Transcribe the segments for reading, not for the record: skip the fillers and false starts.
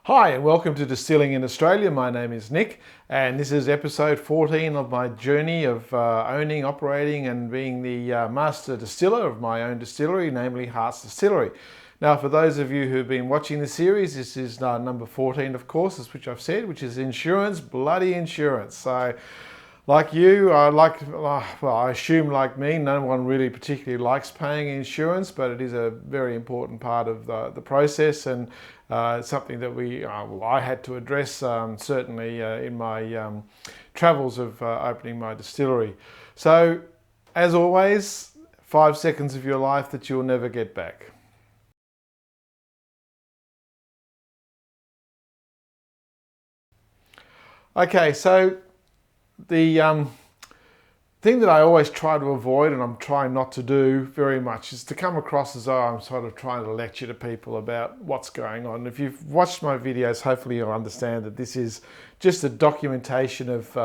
Hi and welcome to Distilling in Australia. My name is Nick and this is episode 14 of my journey of owning, operating and being the master distiller of my own distillery, namely Hearts Distillery. Now for those of you who've been watching the series, this is number 14 of course, which I've said, which is insurance, bloody insurance. So like you, I assume like me, no one really particularly likes paying insurance, but it is a very important part of the process, and it's something that I had to address certainly in my travels of opening my distillery. So, as always, 5 seconds of your life that you'll never get back. Okay, so the thing that I always try to avoid, and I'm trying not to do very much, is to come across as though I'm sort of trying to lecture to people about what's going on. If you've watched my videos, hopefully you'll understand that this is just a documentation of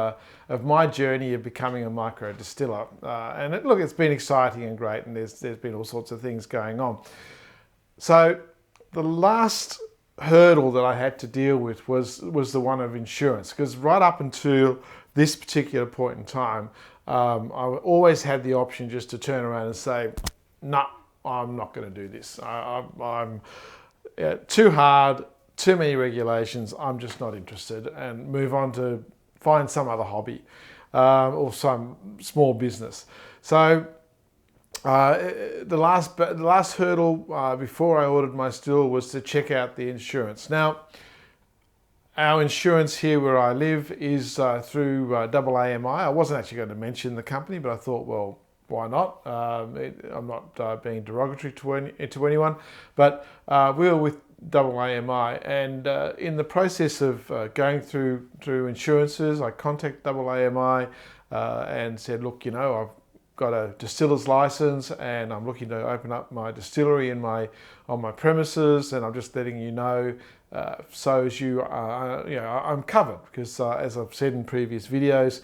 my journey of becoming a micro distiller. Look, it's been exciting and great, and there's been all sorts of things going on. So the last hurdle that I had to deal with was the one of insurance, because right up until this particular point in time, I always had the option just to turn around and say, no, I'm not going to do this. I'm too hard, too many regulations, I'm just not interested, and move on to find some other hobby or some small business. So the last hurdle before I ordered my still was to check out the insurance. Now, our insurance here where I live is through AAMI. I wasn't actually going to mention the company, but I thought, well, why not? I'm not being derogatory to anyone, but we were with AAMI, and in the process of going through insurances, I contacted AAMI and said, look, I've got a distiller's license and I'm looking to open up my distillery on my premises, and I'm just letting you know so as I'm covered, because as I've said in previous videos,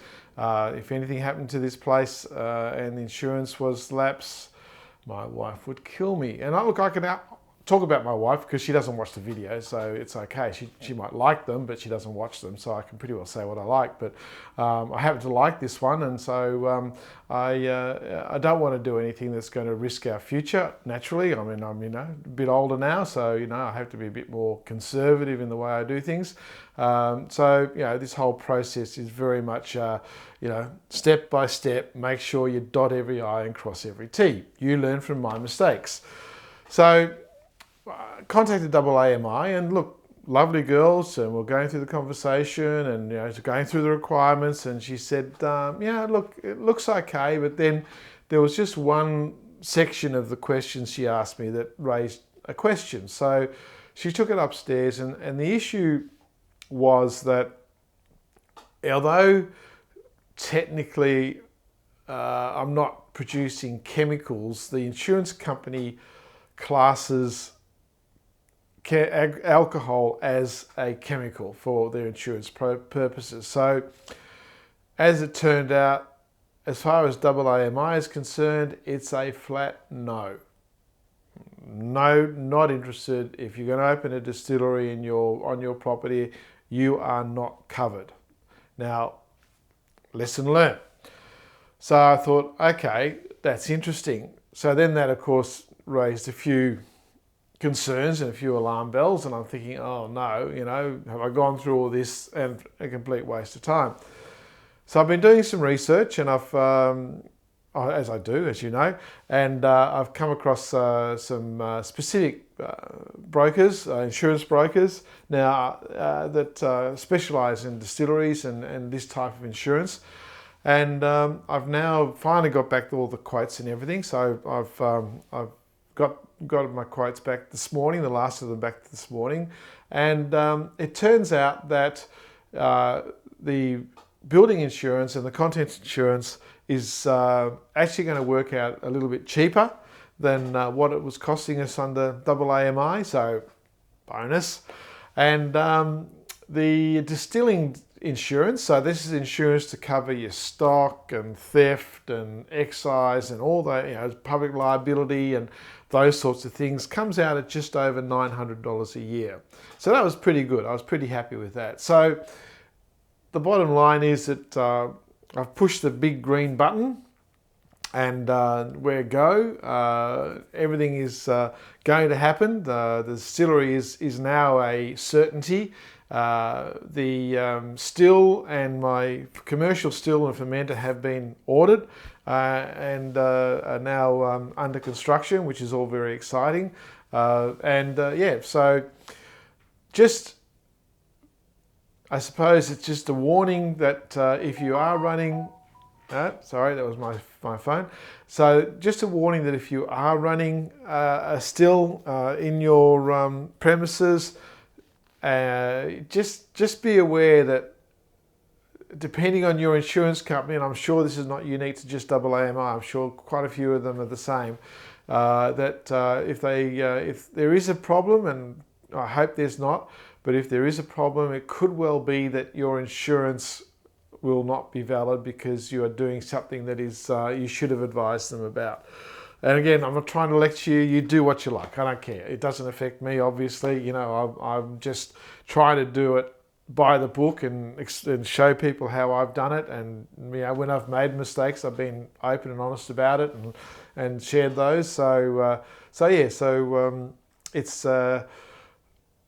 if anything happened to this place and the insurance was lapsed, my wife would kill me. And I can talk about my wife because she doesn't watch the videos, so it's okay. She might like them, but she doesn't watch them, so I can pretty well say what I like. But I happen to like this one, and so I don't want to do anything that's going to risk our future. Naturally, I mean, I'm a bit older now, so I have to be a bit more conservative in the way I do things. So this whole process is very much step by step. Make sure you dot every I and cross every T. You learn from my mistakes. So contacted AAMI, and look, lovely girls, and we're going through the conversation and going through the requirements, and she said, look, it looks okay, but then there was just one section of the questions she asked me that raised a question. So she took it upstairs, and the issue was that although technically I'm not producing chemicals, the insurance company classes alcohol as a chemical for their insurance purposes. So as it turned out, as far as AAMI is concerned, it's a flat no. No, not interested. If you're going to open a distillery on your property, you are not covered. Now, lesson learned. So I thought, okay, that's interesting. So then that, of course, raised a few concerns and a few alarm bells, and I'm thinking, oh no, have I gone through all this and a complete waste of time? So I've been doing some research, and I've, as I do, as you know, and I've come across some specific brokers, insurance brokers now that specialise in distilleries and this type of insurance. And I've now finally got back all the quotes and everything. So I've got my quotes back this morning, the last of them back this morning, and it turns out that the building insurance and the contents insurance is actually going to work out a little bit cheaper than what it was costing us under AAMI, so bonus. And the distilling insurance. So this is insurance to cover your stock and theft and excise and all that, you know, public liability and those sorts of things. Comes out at just over $900 a year. So that was pretty good. I was pretty happy with that. So the bottom line is that I've pushed the big green button, and we're go. Everything is going to happen. The distillery is now a certainty. The still and my commercial still and fermenter have been ordered and are now under construction, which is all very exciting. Yeah, so just, I suppose it's just a warning that if you are running, sorry, that was my phone. So just a warning that if you are running a still in your premises, just be aware that depending on your insurance company, and I'm sure this is not unique to just AAMI, I'm sure quite a few of them are the same, that if there is a problem, and I hope there's not, but if there is a problem, it could well be that your insurance will not be valid because you are doing something that is you should have advised them about. And again, I'm not trying to lecture you. You do what you like. I don't care. It doesn't affect me, obviously. You know, I'm just trying to do it by the book and show people how I've done it. And you know, when I've made mistakes, I've been open and honest about it and shared those. So it's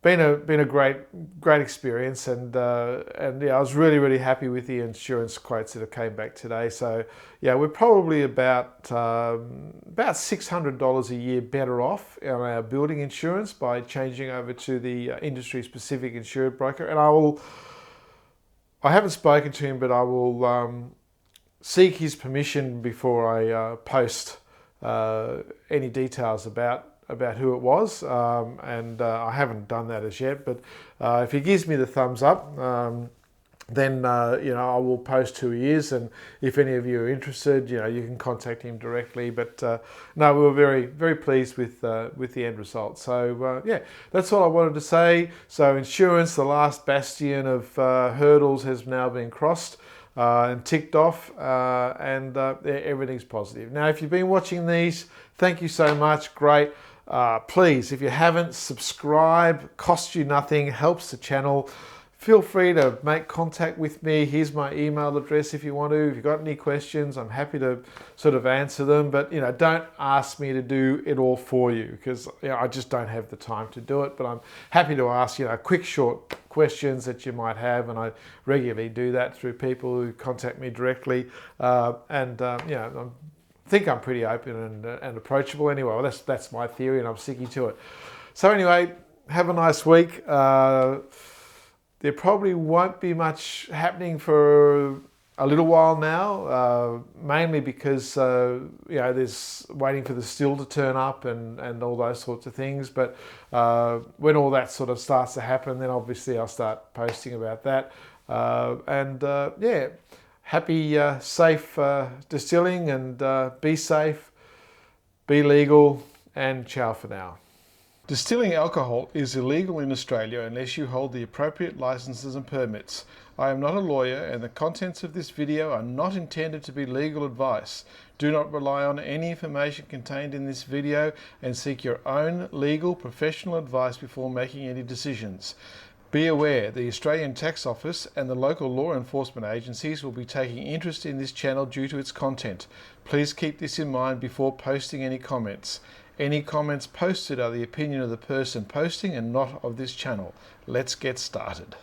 been a great experience, and yeah, I was really happy with the insurance quotes that have came back today. So yeah, we're probably about $600 a year better off on our building insurance by changing over to the industry specific insured broker. And I haven't spoken to him, but I will seek his permission before I post any details about who it was, and I haven't done that as yet, but if he gives me the thumbs up, then you know, I will post who he is, and if any of you are interested, you know, you can contact him directly. But no, we were very pleased with the end result. So yeah, that's all I wanted to say. So insurance, the last bastion of hurdles, has now been crossed and ticked off, and everything's positive. Now, if you've been watching these, thank you so much. Great. Please, if you haven't, subscribe. Costs you nothing, helps the channel. Feel free to make contact with me. Here's my email address if you want to. If you've got any questions, I'm happy to sort of answer them. But you know, don't ask me to do it all for you, because you know, I just don't have the time to do it. But I'm happy to ask, you know, quick, short questions that you might have, and I regularly do that through people who contact me directly. You know, I think I'm pretty open and approachable anyway. Well, that's my theory, and I'm sticking to it. So anyway, have a nice week. There probably won't be much happening for a little while now, mainly because you know, there's waiting for the still to turn up and all those sorts of things. But when all that sort of starts to happen, then obviously I'll start posting about that. Yeah. Happy, safe distilling, and be safe, be legal, and ciao for now. Distilling alcohol is illegal in Australia unless you hold the appropriate licenses and permits. I am not a lawyer, and the contents of this video are not intended to be legal advice. Do not rely on any information contained in this video, and seek your own legal professional advice before making any decisions. Be aware, the Australian Tax Office and the local law enforcement agencies will be taking interest in this channel due to its content. Please keep this in mind before posting any comments. Any comments posted are the opinion of the person posting and not of this channel. Let's get started.